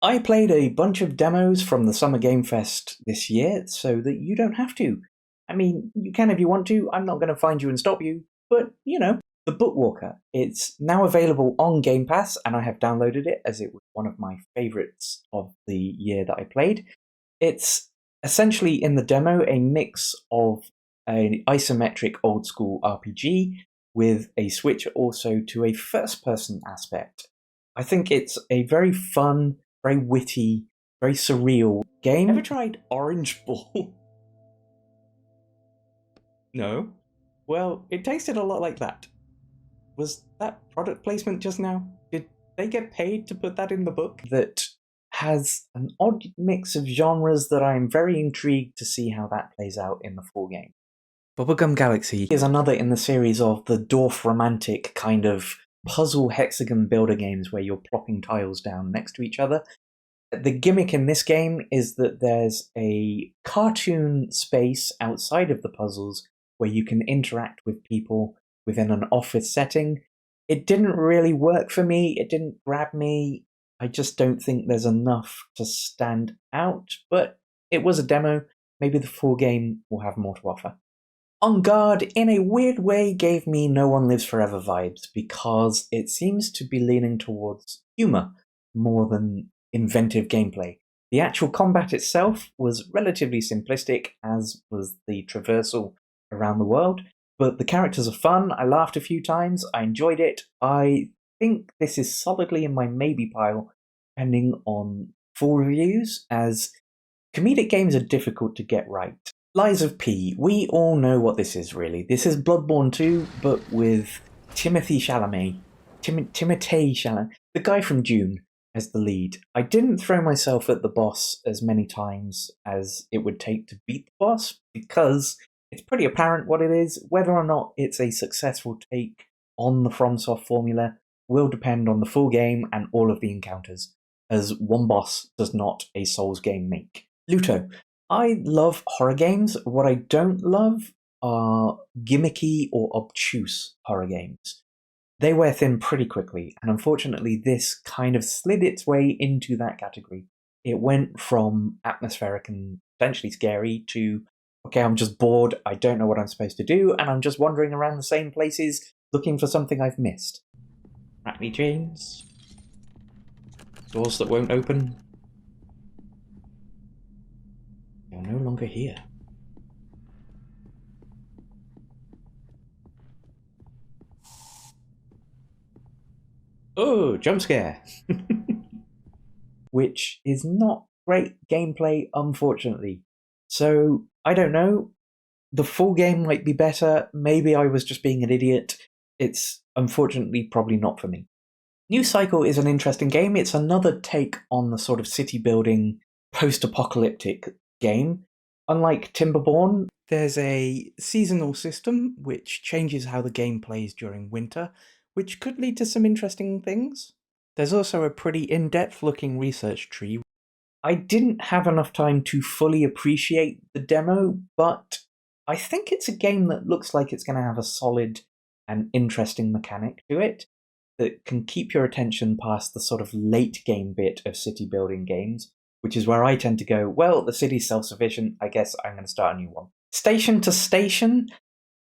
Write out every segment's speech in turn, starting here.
I played a bunch of demos from the Summer Game Fest this year so that you don't have to. I mean, you can if you want to, I'm not going to find you and stop you, but the Bookwalker. It's now available on Game Pass, and I have downloaded it as it was one of my favourites of the year that I played. It's essentially in the demo a mix of an isometric old school RPG with a switch also to a first person aspect. I think it's a very fun, very witty, very surreal game. Ever tried Orange Ball? No? Well, it tasted a lot like that. Was that product placement just now? Did they get paid to put that in the book? That has an odd mix of genres that I'm very intrigued to see how that plays out in the full game. Bubblegum Galaxy is another in the series of the dwarf romantic kind of puzzle hexagon builder games where you're plopping tiles down next to each other. The gimmick in this game is that there's a cartoon space outside of the puzzles where you can interact with people within an office setting. It didn't really work for me, it didn't grab me. I just don't think there's enough to stand out, but it was a demo. Maybe the full game will have more to offer. On Garde, in a weird way, gave me No One Lives Forever vibes because it seems to be leaning towards humour more than inventive gameplay. The actual combat itself was relatively simplistic, as was the traversal around the world, but the characters are fun. I laughed a few times, I enjoyed it. I think this is solidly in my maybe pile, depending on full reviews, as comedic games are difficult to get right. Lies of P. We all know what this is, really. This is Bloodborne 2, but with Timothée Chalamet. Timothée Chalamet, the guy from Dune, as the lead. I didn't throw myself at the boss as many times as it would take to beat the boss, because it's pretty apparent what it is. Whether or not it's a successful take on the FromSoft formula will depend on the full game and all of the encounters, as one boss does not a Souls game make. Luto. I love horror games. What I don't love are gimmicky or obtuse horror games. They wear thin pretty quickly, and unfortunately this kind of slid its way into that category. It went from atmospheric and potentially scary to, okay, I'm just bored, I don't know what I'm supposed to do, and I'm just wandering around the same places looking for something I've missed. Rattly chains. Doors that won't open. You're no longer here. Oh, jump scare! Which is not great gameplay, unfortunately. So, I don't know. The full game might be better. Maybe I was just being an idiot. It's unfortunately probably not for me. New Cycle is an interesting game. It's another take on the sort of city building, post-apocalyptic game. Unlike Timberborn, there's a seasonal system which changes how the game plays during winter, which could lead to some interesting things. There's also a pretty in-depth looking research tree. I didn't have enough time to fully appreciate the demo, but I think it's a game that looks like it's going to have a solid and interesting mechanic to it that can keep your attention past the sort of late game bit of city building games, which is where I tend to go, well, the city's self-sufficient, I guess I'm going to start a new one. Station to Station,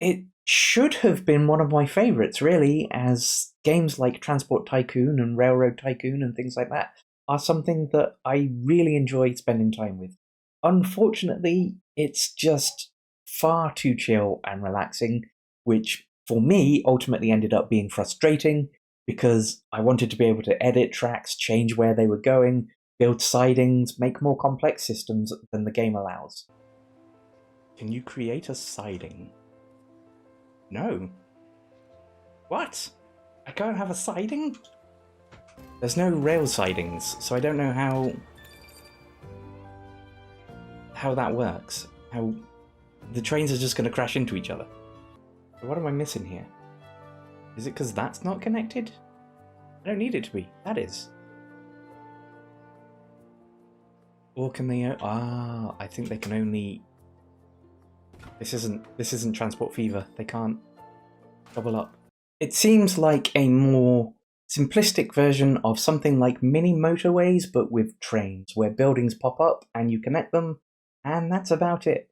it should have been one of my favourites, really, as games like Transport Tycoon and Railroad Tycoon and things like that are something that I really enjoy spending time with. Unfortunately, it's just far too chill and relaxing, which for me ultimately ended up being frustrating because I wanted to be able to edit tracks, change where they were going, build sidings, make more complex systems than the game allows. Can you create a siding? No. What? I can't have a siding? There's no rail sidings, so I don't know how that works. How the trains are just going to crash into each other. What am I missing here? Is it because that's not connected? I don't need it to be. That is. Or can they... I think they can only... This isn't Transport Fever. They can't double up. It seems like a more simplistic version of something like mini motorways, but with trains, where buildings pop up and you connect them, and that's about it.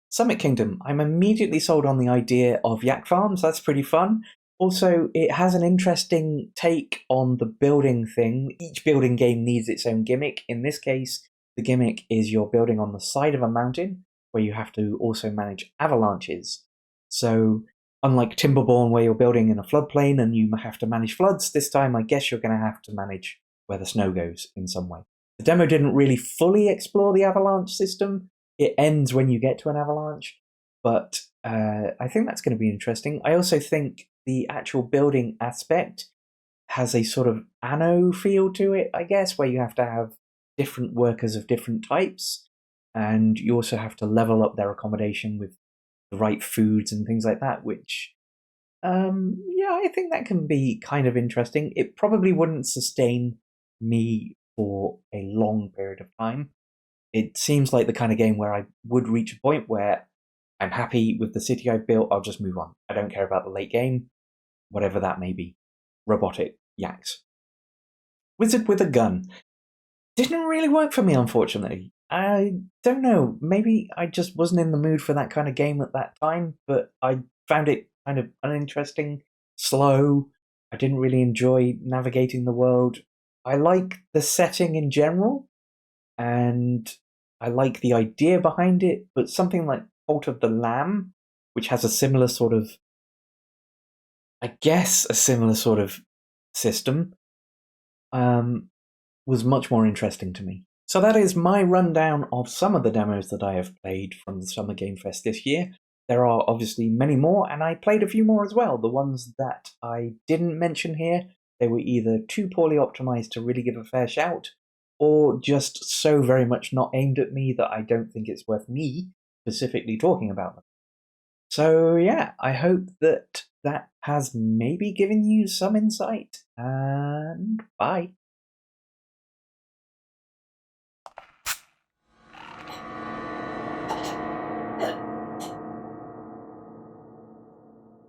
Summit Kingdom, I'm immediately sold on the idea of yak farms. That's pretty fun. Also, it has an interesting take on the building thing. Each building game needs its own gimmick. In this case, the gimmick is you're building on the side of a mountain where you have to also manage avalanches. So, unlike Timberborn, where you're building in a floodplain and you have to manage floods, this time I guess you're going to have to manage where the snow goes in some way. The demo didn't really fully explore the avalanche system. It ends when you get to an avalanche, but I think that's going to be interesting. I also think the actual building aspect has a sort of anno feel to it, I guess, where you have to have different workers of different types, and you also have to level up their accommodation with the right foods and things like that, which, yeah, I think that can be kind of interesting. It probably wouldn't sustain me for a long period of time. It seems like the kind of game where I would reach a point where I'm happy with the city I've built, I'll just move on. I don't care about the late game, whatever that may be. Robotic yaks. Wizard with a gun. Didn't really work for me, unfortunately. I don't know, maybe I just wasn't in the mood for that kind of game at that time, but I found it kind of uninteresting, slow. I didn't really enjoy navigating the world. I like the setting in general, and I like the idea behind it, but something like Cult of the Lamb, which has a similar sort of, I guess, a similar sort of system, was much more interesting to me. So that is my rundown of some of the demos that I have played from the Summer Game Fest this year. There are obviously many more, and I played a few more as well. The ones that I didn't mention here, they were either too poorly optimized to really give a fair shout, or just so very much not aimed at me that I don't think it's worth me specifically talking about them. So yeah, I hope that that has maybe given you some insight, and bye.